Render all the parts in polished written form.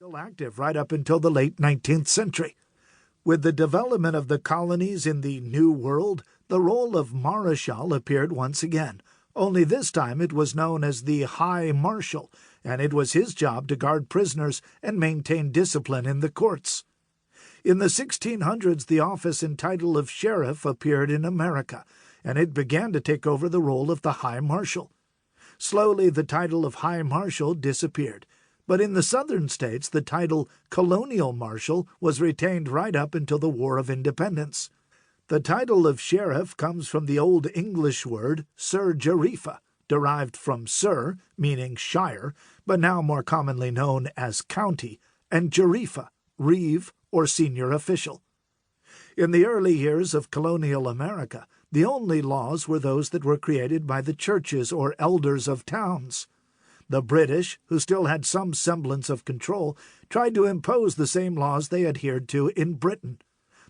Still active right up until the late 19th century. With the development of the colonies in the New World, the role of Marshal appeared once again, only this time it was known as the High Marshal, and it was his job to guard prisoners and maintain discipline in the courts. In the 1600s, the office and title of sheriff appeared in America, and it began to take over the role of the High Marshal. Slowly, the title of High Marshal disappeared, but in the southern states, the title Colonial Marshal was retained right up until the War of Independence. The title of sheriff comes from the Old English word Sir Jarifa, derived from Sir, meaning shire, but now more commonly known as county, and Jarifa, reeve, or senior official. In the early years of colonial America, the only laws were those that were created by the churches or elders of towns. The British, who still had some semblance of control, tried to impose the same laws they adhered to in Britain.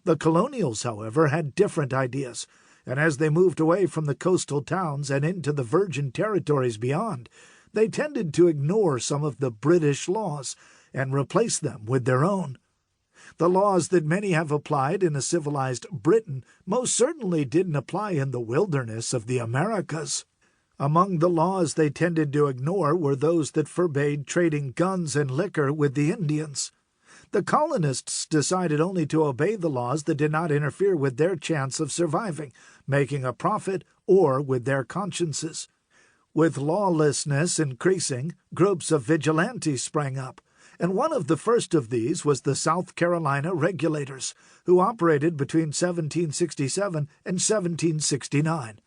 The colonials, however, had different ideas, and as they moved away from the coastal towns and into the virgin territories beyond, they tended to ignore some of the British laws and replace them with their own. The laws that many have applied in a civilized Britain most certainly didn't apply in the wilderness of the Americas. Among the laws they tended to ignore were those that forbade trading guns and liquor with the Indians. The colonists decided only to obey the laws that did not interfere with their chance of surviving, making a profit, or with their consciences. With lawlessness increasing, groups of vigilantes sprang up, and one of the first of these was the South Carolina Regulators, who operated between 1767 and 1769.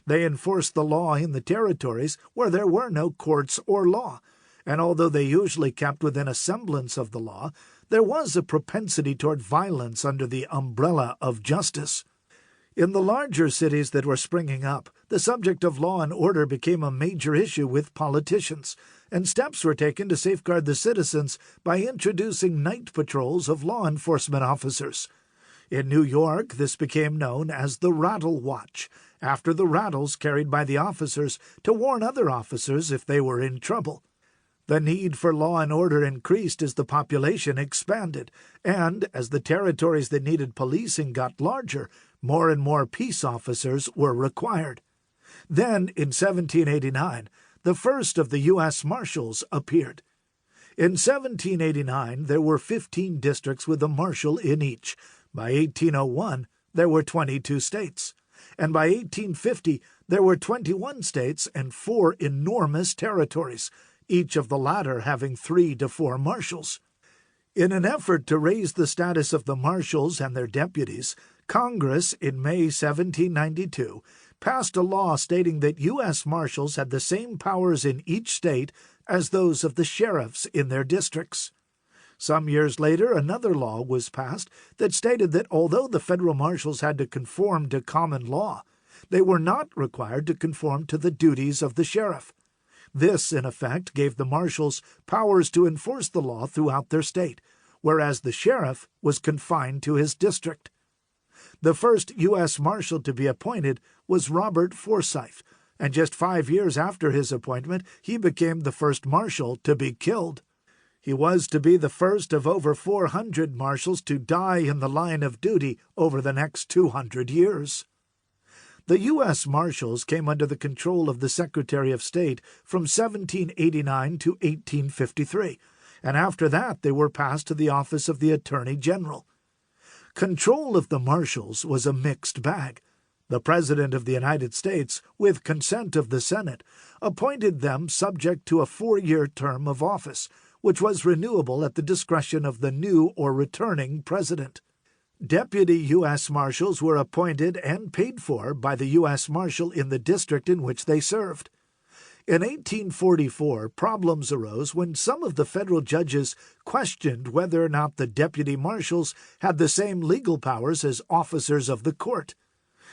They enforced the law in the territories where there were no courts or law, and although they usually kept within a semblance of the law, there was a propensity toward violence under the umbrella of justice. In the larger cities that were springing up, the subject of law and order became a major issue with politicians, and steps were taken to safeguard the citizens by introducing night patrols of law enforcement officers. In New York, this became known as the Rattle Watch, after the rattles carried by the officers to warn other officers if they were in trouble. The need for law and order increased as the population expanded, and as the territories that needed policing got larger, more and more peace officers were required. Then, in 1789, the first of the U.S. Marshals appeared. In 1789, there were 15 districts with a marshal in each. By 1801, there were 22 states. And by 1850, there were 21 states and 4 enormous territories, each of the latter having 3 to 4 marshals. In an effort to raise the status of the marshals and their deputies, Congress, in May 1792, passed a law stating that U.S. Marshals had the same powers in each state as those of the sheriffs in their districts. Some years later, another law was passed that stated that although the federal marshals had to conform to common law, they were not required to conform to the duties of the sheriff. This, in effect, gave the marshals powers to enforce the law throughout their state, whereas the sheriff was confined to his district. The first U.S. Marshal to be appointed was Robert Forsyth, and just 5 years after his appointment, he became the first marshal to be killed. He was to be the first of over 400 marshals to die in the line of duty over the next 200 years. The U.S. Marshals came under the control of the Secretary of State from 1789 to 1853, and after that they were passed to the office of the Attorney General. Control of the marshals was a mixed bag. The President of the United States, with consent of the Senate, appointed them subject to a 4-year term of office, which was renewable at the discretion of the new or returning president. Deputy U.S. Marshals were appointed and paid for by the U.S. Marshal in the district in which they served. In 1844, problems arose when some of the federal judges questioned whether or not the deputy marshals had the same legal powers as officers of the court.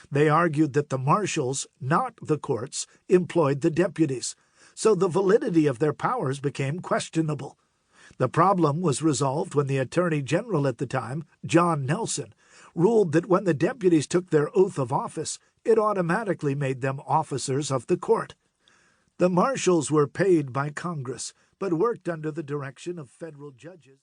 They argued that the marshals, not the courts, employed the deputies, so the validity of their powers became questionable. The problem was resolved when the Attorney General at the time, John Nelson, ruled that when the deputies took their oath of office, it automatically made them officers of the court. The marshals were paid by Congress, but worked under the direction of federal judges.